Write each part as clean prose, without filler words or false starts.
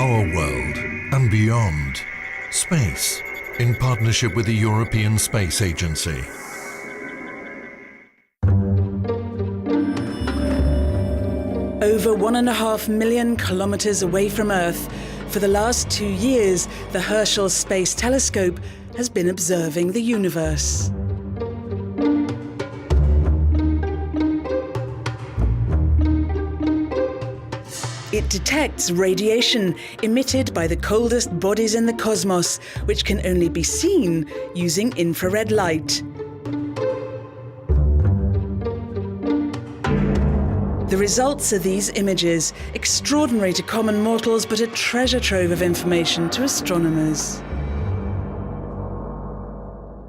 our world and beyond. Space, in partnership with the European Space Agency. Over 1.5 million kilometres away from Earth, for the last 2 years, the Herschel Space Telescope has been observing the universe. It detects radiation emitted by the coldest bodies in the cosmos, which can only be seen using infrared light. The results are these images, extraordinary to common mortals, but a treasure trove of information to astronomers.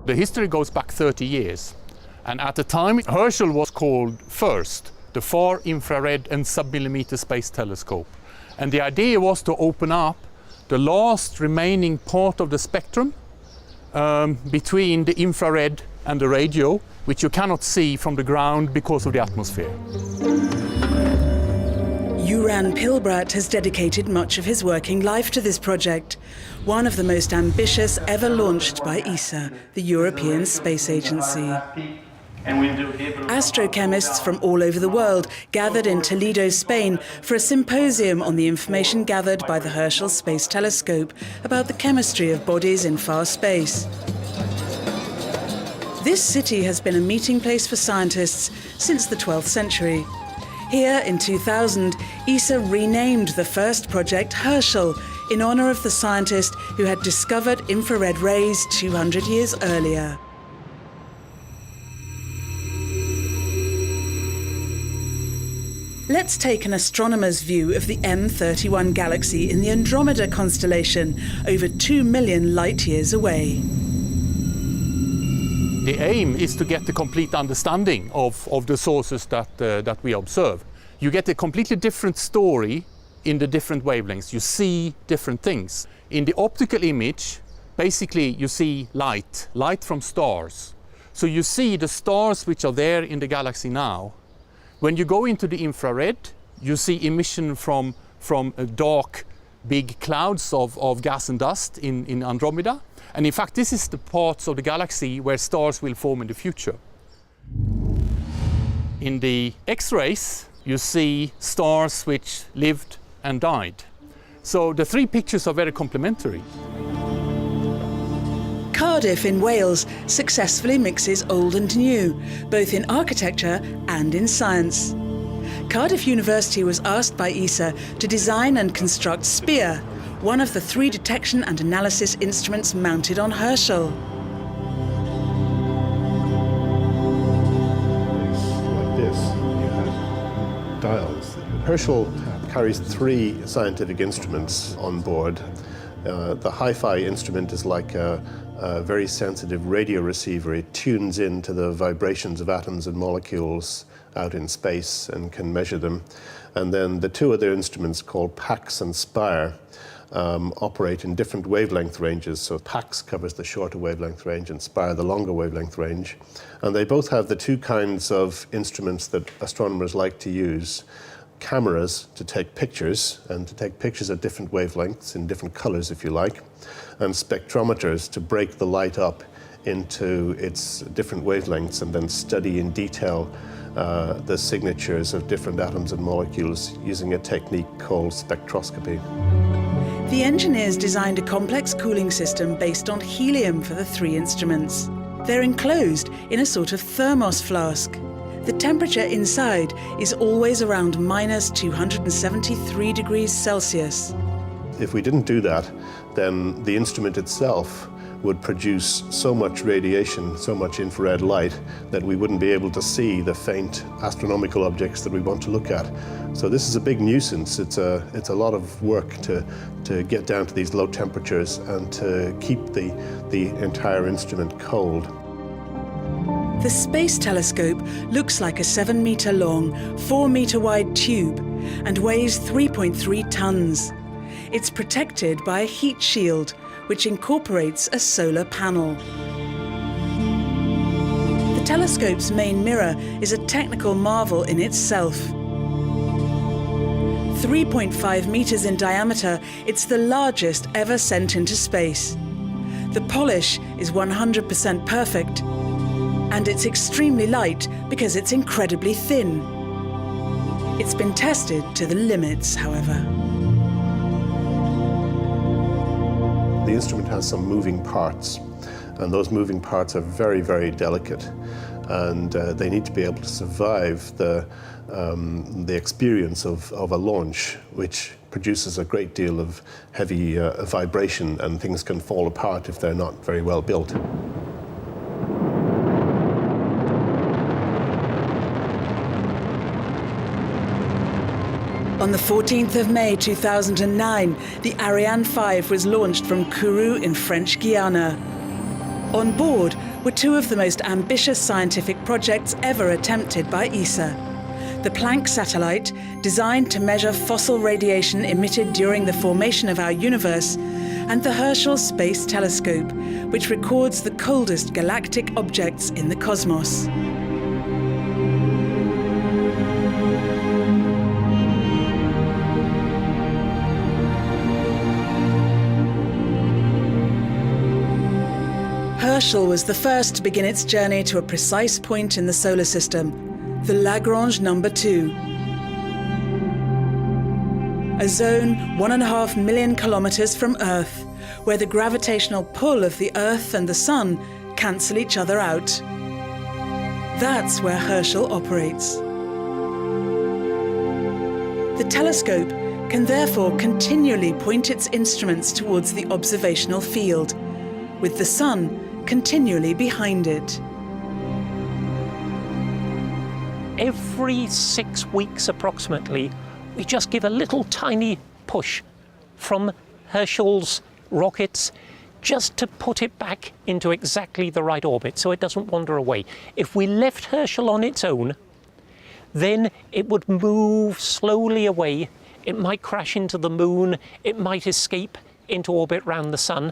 The history goes back 30 years, and at the time Herschel was called FIRST, the Far Infrared and Submillimeter Space Telescope. And the idea was to open up the last remaining part of the spectrum between the infrared and the radio, which you cannot see from the ground because of the atmosphere. Joran Pilbrat has dedicated much of his working life to this project, one of the most ambitious ever launched by ESA, the European Space Agency. Astrochemists from all over the world gathered in Toledo, Spain, for a symposium on the information gathered by the Herschel Space Telescope about the chemistry of bodies in far space. This city has been a meeting place for scientists since the 12th century. Here in 2000, ESA renamed the first project Herschel in honour of the scientist who had discovered infrared rays 200 years earlier. Let's take an astronomer's view of the M31 galaxy in the Andromeda constellation, over 2 million light-years away. The aim is to get the complete understanding of the sources that we observe. You get a completely different story in the different wavelengths. You see different things. In the optical image, basically you see light from stars. So you see the stars which are there in the galaxy now. When you go into the infrared, you see emission from dark, big clouds of gas and dust in Andromeda. And in fact, this is the parts of the galaxy where stars will form in the future. In the X-rays, you see stars which lived and died. So the three pictures are very complementary. Cardiff in Wales successfully mixes old and new, both in architecture and in science. Cardiff University was asked by ESA to design and construct SPEAR, one of the 3 detection and analysis instruments mounted on Herschel. Like this, you have dials. Herschel carries 3 scientific instruments on board. The hi-fi instrument is like a very sensitive radio receiver. It tunes into the vibrations of atoms and molecules out in space and can measure them. And then the 2 other instruments called PAX and SPIRE operate in different wavelength ranges. So PAX covers the shorter wavelength range and SPIRE the longer wavelength range. And they both have the 2 kinds of instruments that astronomers like to use. Cameras to take pictures, and to take pictures at different wavelengths, in different colors if you like, and spectrometers to break the light up into its different wavelengths and then study in detail the signatures of different atoms and molecules using a technique called spectroscopy. The engineers designed a complex cooling system based on helium for the 3 instruments. They're enclosed in a sort of thermos flask. The temperature inside is always around minus 273 degrees Celsius. If we didn't do that, then the instrument itself would produce so much radiation, so much infrared light, that we wouldn't be able to see the faint astronomical objects that we want to look at. So this is a big nuisance. It's a lot of work to get down to these low temperatures and to keep the entire instrument cold. The Space Telescope looks like a 7-metre long, 4-metre wide tube and weighs 3.3 tons. It's protected by a heat shield, which incorporates a solar panel. The telescope's main mirror is a technical marvel in itself. 3.5 meters in diameter, it's the largest ever sent into space. The polish is 100% perfect, and it's extremely light because it's incredibly thin. It's been tested to the limits, however. The instrument has some moving parts, and those moving parts are very, very delicate, and they need to be able to survive the experience of a launch, which produces a great deal of heavy vibration, and things can fall apart if they're not very well built. On the 14th of May 2009, the Ariane 5 was launched from Kourou in French Guiana. On board were two of the most ambitious scientific projects ever attempted by ESA. The Planck satellite, designed to measure fossil radiation emitted during the formation of our universe, and the Herschel Space Telescope, which records the coldest galactic objects in the cosmos. Herschel was the first to begin its journey to a precise point in the solar system, the Lagrange number 2. A zone 1.5 million kilometres from Earth, where the gravitational pull of the Earth and the Sun cancel each other out. That's where Herschel operates. The telescope can therefore continually point its instruments towards the observational field, with the Sun continually behind it. Every 6 weeks approximately, we just give a little tiny push from Herschel's rockets just to put it back into exactly the right orbit so it doesn't wander away. If we left Herschel on its own, then it would move slowly away. It might crash into the moon, it might escape into orbit round the Sun.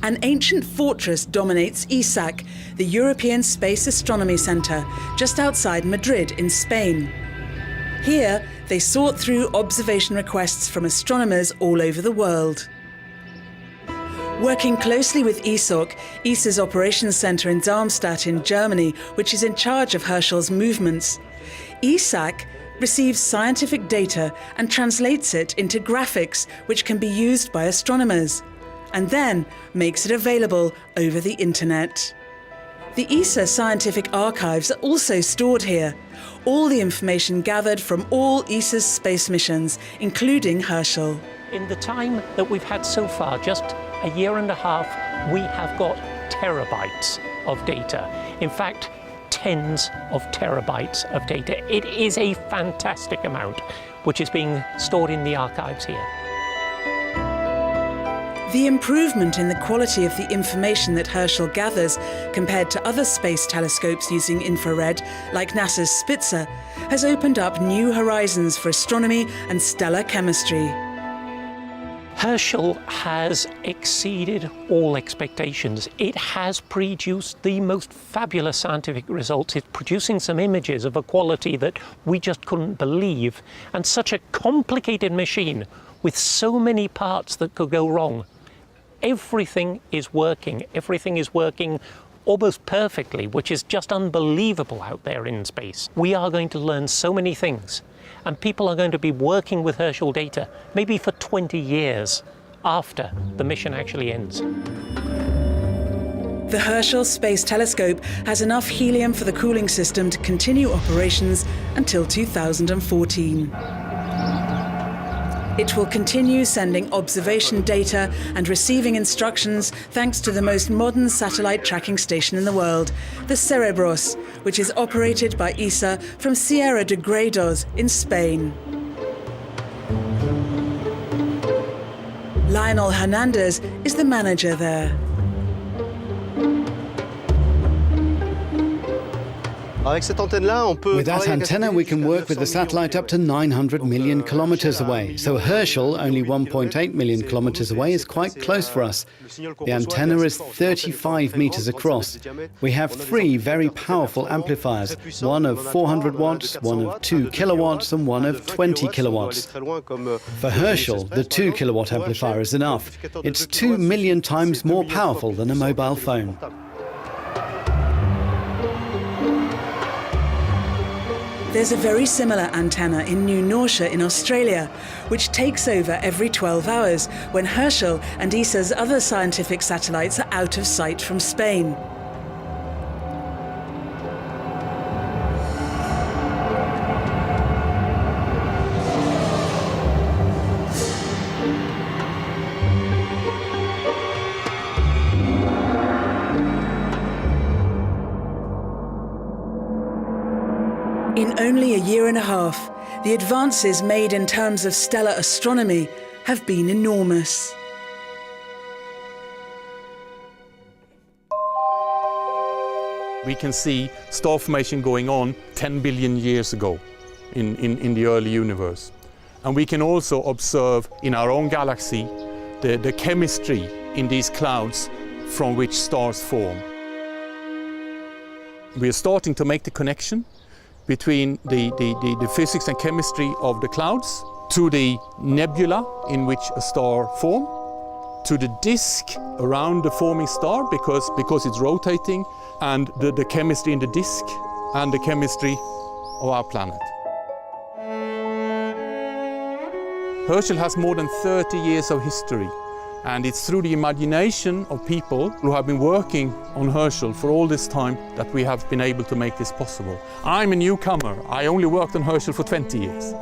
An ancient fortress dominates ESAC, the European Space Astronomy Centre, just outside Madrid in Spain. Here, they sort through observation requests from astronomers all over the world. Working closely with ESOC, ESA's Operations Centre in Darmstadt in Germany, which is in charge of Herschel's movements, ESAC receives scientific data and translates it into graphics which can be used by astronomers, and then makes it available over the internet. The ESA scientific archives are also stored here. All the information gathered from all ESA's space missions, including Herschel. In the time that we've had so far, just a year and a half, we have got terabytes of data. In fact, tens of terabytes of data. It is a fantastic amount, which is being stored in the archives here. The improvement in the quality of the information that Herschel gathers compared to other space telescopes using infrared, like NASA's Spitzer, has opened up new horizons for astronomy and stellar chemistry. Herschel has exceeded all expectations. It has produced the most fabulous scientific results. It's producing some images of a quality that we just couldn't believe, and such a complicated machine with so many parts that could go wrong. Everything is working almost perfectly, which is just unbelievable out there in space. We are going to learn so many things, and people are going to be working with Herschel data maybe for 20 years after the mission actually ends. The Herschel Space Telescope has enough helium for the cooling system to continue operations until 2014. It will continue sending observation data and receiving instructions thanks to the most modern satellite tracking station in the world, the Cerebros, which is operated by ESA from Sierra de Gredos in Spain. Lionel Hernandez is the manager there. With that antenna, we can work with the satellite up to 900 million kilometres away. So Herschel, only 1.8 million kilometres away, is quite close for us. The antenna is 35 metres across. We have 3 very powerful amplifiers, one of 400 watts, one of 2 kilowatts, and one of 20 kilowatts. For Herschel, the 2 kilowatt amplifier is enough. It's 2 million times more powerful than a mobile phone. There's a very similar antenna in New Norcia in Australia, which takes over every 12 hours when Herschel and ESA's other scientific satellites are out of sight from Spain. In only a year and a half, the advances made in terms of stellar astronomy have been enormous. We can see star formation going on 10 billion years ago in the early universe. And we can also observe in our own galaxy the chemistry in these clouds from which stars form. We are starting to make the connection between the physics and chemistry of the clouds to the nebula in which a star forms, to the disk around the forming star because it's rotating, and the chemistry in the disk and the chemistry of our planet. Herschel has more than 30 years of history, and it's through the imagination of people who have been working on Herschel for all this time that we have been able to make this possible. I'm a newcomer. I only worked on Herschel for 20 years.